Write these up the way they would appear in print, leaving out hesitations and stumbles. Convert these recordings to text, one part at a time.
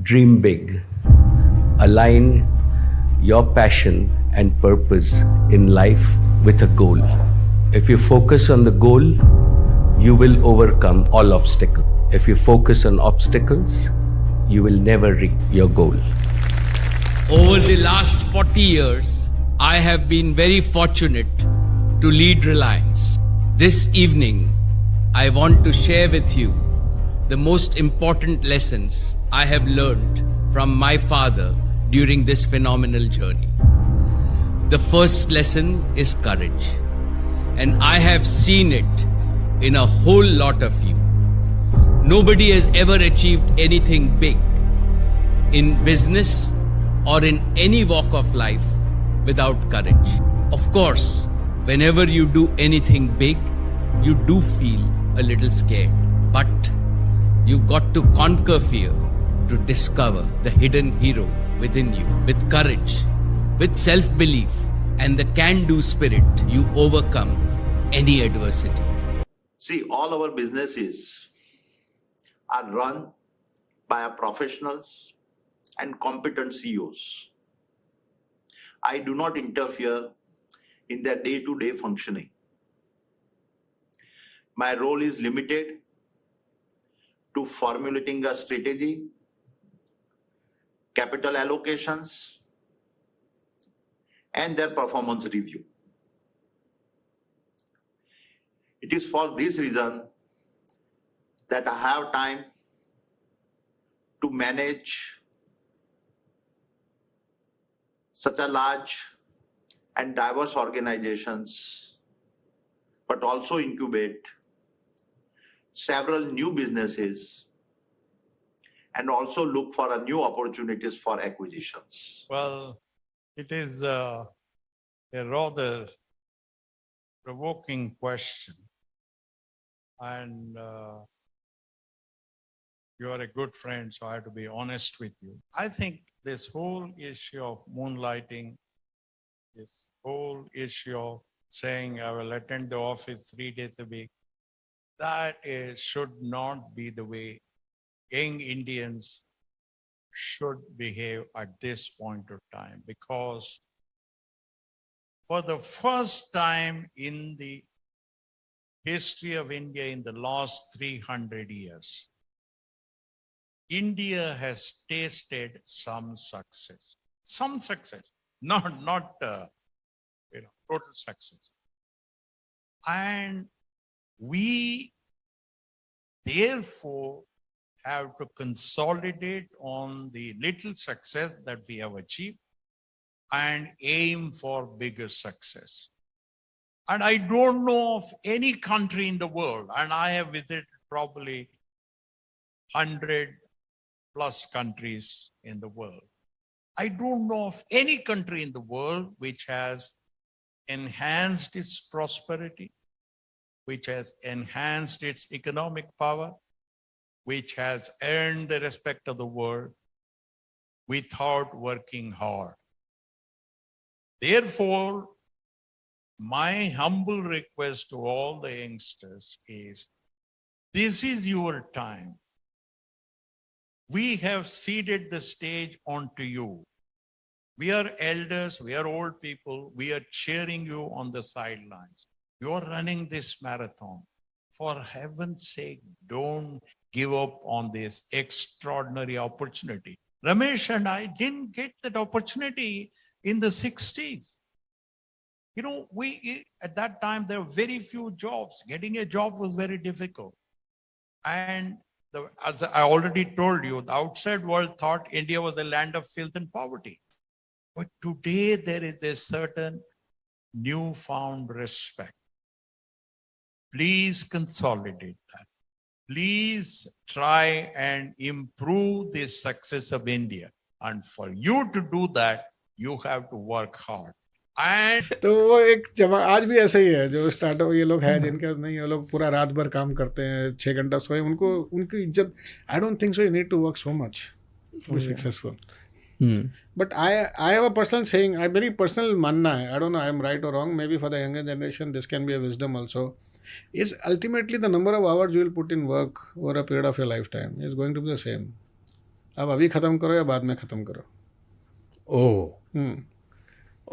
Dream big. Align your passion and purpose in life with a goal. If you focus on the goal, you will overcome all obstacles. If you focus on obstacles, you will never reach your goal. Over the last 40 years, I have been very fortunate to lead Reliance. This evening, I want to share with you the most important lessons I have learned from my father during this phenomenal journey. The first lesson is courage, and I have seen it in a whole lot of you. Nobody has ever achieved anything big in business or in any walk of life without courage. Of course, whenever you do anything big, you do feel a little scared. But you've got to conquer fear to discover the hidden hero within you. With courage, with self-belief, and the can-do spirit, you overcome any adversity. See, all our businesses are run by our professionals and competent CEOs. I do not interfere in their day-to-day functioning. My role is limited to formulating a strategy, capital allocations, and their performance review. It is for this reason that I have time to manage such a large and diverse organizations, but also incubate several new businesses and also look for new opportunities for acquisitions. Well, it is a rather provoking question. And you are a good friend, so I have to be honest with you. I think this whole issue of moonlighting, this whole issue of saying I will attend the office 3 days a week, that should not be the way young Indians should behave at this point of time. Because for the first time in the history of India in the last 300 years, India has tasted some success. Some success, not total success. And we therefore have to consolidate on the little success that we have achieved and aim for bigger success. And I don't know of any country in the world, and I have visited probably 100 plus countries in the world. I don't know of any country in the world which has enhanced its prosperity, which has enhanced its economic power, which has earned the respect of the world without working hard. Therefore, my humble request to all the youngsters is, this is your time. We have ceded the stage onto you. We are elders, we are old people, we are cheering you on the sidelines. You're running this marathon. For heaven's sake, don't give up on this extraordinary opportunity. Ramesh and I didn't get that opportunity in the 60s. You know, at that time, there were very few jobs. Getting a job was very difficult. And as I already told you, the outside world thought India was a land of filth and poverty. But today, there is a certain newfound respect. Please consolidate that. Please try and improve the success of India. And for you to do that, you have to work hard. तो वो एक आज भी ऐसे ही है, जो startup ये लोग हैं जिनके नहीं, ये लोग पूरा रात भर काम करते हैं, 6 घंटा सोए, उनको उनकी इज्जत. I don't think so you need to work so much to be successful. But I have a personal saying, I very personal मानना है, I don't know I am right और wrong, maybe for the younger generation this can be a wisdom also, is ultimately the number of hours you will put in work over a period of your lifetime is going to be the same. अब अभी ख़त्म करो या बाद में ख़त्म करो।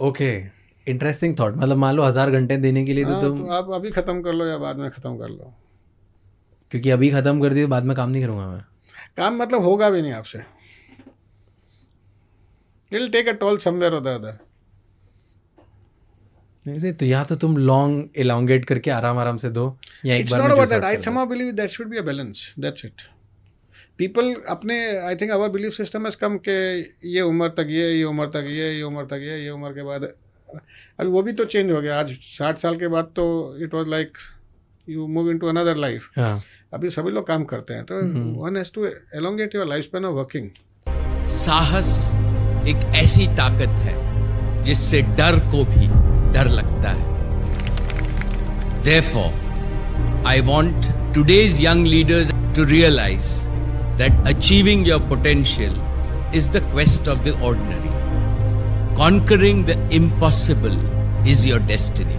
Okay, interesting thought. मतलब मान लो 1000 घंटे देने के लिए तो हाँ, तुम, तो आप अभी ख़त्म कर लो या बाद में ख़त्म कर लो। क्योंकि अभी ख़त्म कर दिए बाद में काम नहीं करूँगा मैं। काम मतलब होगा भी नहीं आपसे। It'll take a toll somewhere or the other. नहीं तो या तो तुम लॉन्ग इलांगेट करके आराम आराम से दो, या एक It's बार में not जो about that. start I कर दो। somehow believe there should be a balance. That's it. People अपने, I think our belief system has come के ये उम्र तक ये उम्र तक ये उम्र तक ये उम्र के बाद, अभी वो भी तो चेंज हो गया। आज 60 साल के बाद तो it was like you move into another life. हाँ, अभी सभी लोग काम करते हैं, तो one has to elongate your lifespan of working. साहस एक ऐसी ताकत है जिससे डर को भी डर लगता है। Therefore, I want today's young leaders to realize that achieving your potential is the quest of the ordinary. Conquering the impossible is your destiny.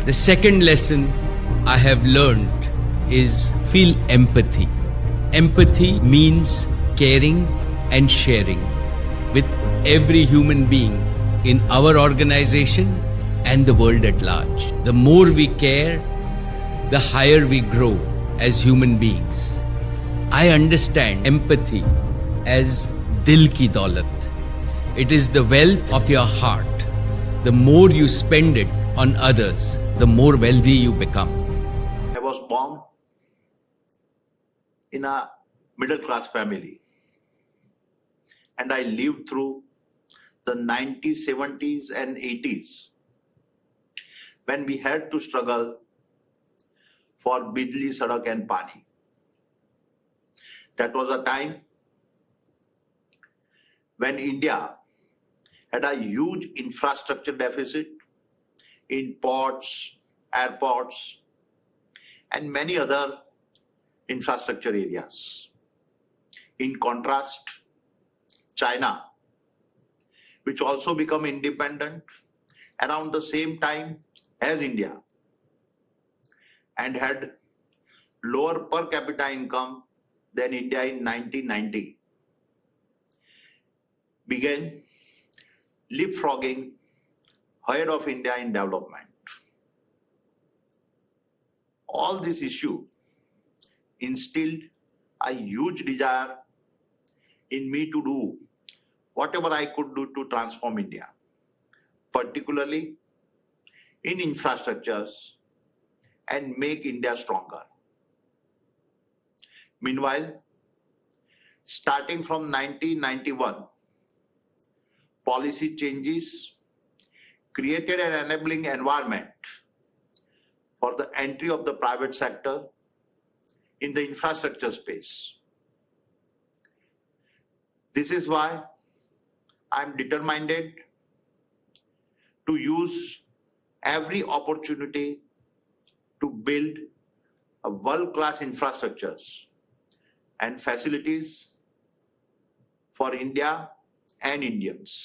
The second lesson I have learned is feel empathy. Empathy means caring and sharing with every human being in our organization and the world at large. The more we care, the higher we grow as human beings. I understand empathy as dil ki daulat. It is the wealth of your heart. The more you spend it on others, the more wealthy you become. I was born in a middle class family, and I lived through the 90s, 70s, and 80s when we had to struggle for Bijli, Sadak, and Pani. That was a time when India had a huge infrastructure deficit in ports, airports, and many other infrastructure areas. In contrast, China, which also became independent around the same time as India and had lower per capita income than India in 1990, began leapfrogging ahead of India in development. All this issue instilled a huge desire in me to do whatever I could do to transform India, particularly in infrastructures, and make India stronger. Meanwhile, starting from 1991, policy changes created an enabling environment for the entry of the private sector in the infrastructure space. This is why I'm determined to use every opportunity to build a world-class infrastructures and facilities for India and Indians.